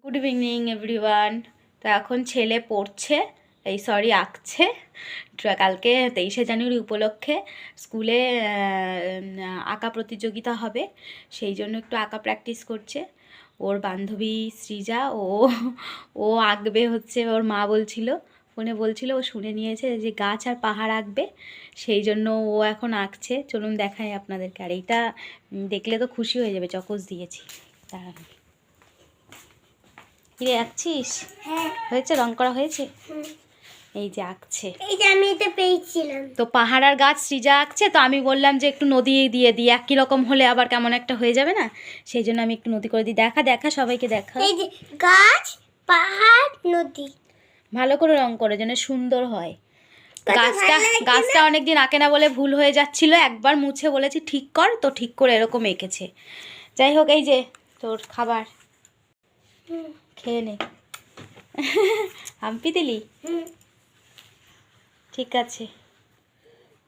Good evening everyone. তো এখন ছেলে পড়ছে, আঁকছে। কালকে 23শে জানুয়ারি উপলক্ষে স্কুলে আঁকা প্রতিযোগিতা হবে, সেই জন্য একটু আঁকা প্র্যাকটিস করছে। ওর বান্ধবী সৃজা ও আঁকবে হচ্ছে, ওর মা ফোনে বলছিল, ও শুনে নিয়েছে যে গাছ আর পাহাড় আঁকবে, সেই জন্য ও এখন আঁকছে। চলুন দেখাই আপনাদেরকে। আর এইটা দেখলে তো খুশি হয়ে যাবে, চকোস দিয়েছি। দাঁড়ান, কিরে আঁকছিস? হ্যাঁ, হয়েছে? রং করা হয়েছে? এই যে আঁকছে। এই যে আমি এটা পেয়েছিলাম। তো পাহাড় আর গাছ সৃজা আঁকছে, তো আমি বললাম যে একটু নদী দিয়ে দিই, একই রকম হলে আবার কেমন একটা হয়ে যাবে না, সেই জন্য আমি একটু নদী করে দিই। দেখা সবাইকে দেখা। এই যে গাছ, পাহাড়, নদী ভালো করে রং করে যেন সুন্দর হয়। গাছটা অনেকদিন আঁকে না বলে ভুল হয়ে যাচ্ছিল, একবার মুছে বলেছি ঠিক কর, তো ঠিক করে এরকম এঁকেছে। যাই হোক, এই যে তোর খাবার, খেয়ে নে। হাম্পি দিলি? ঠিক আছে।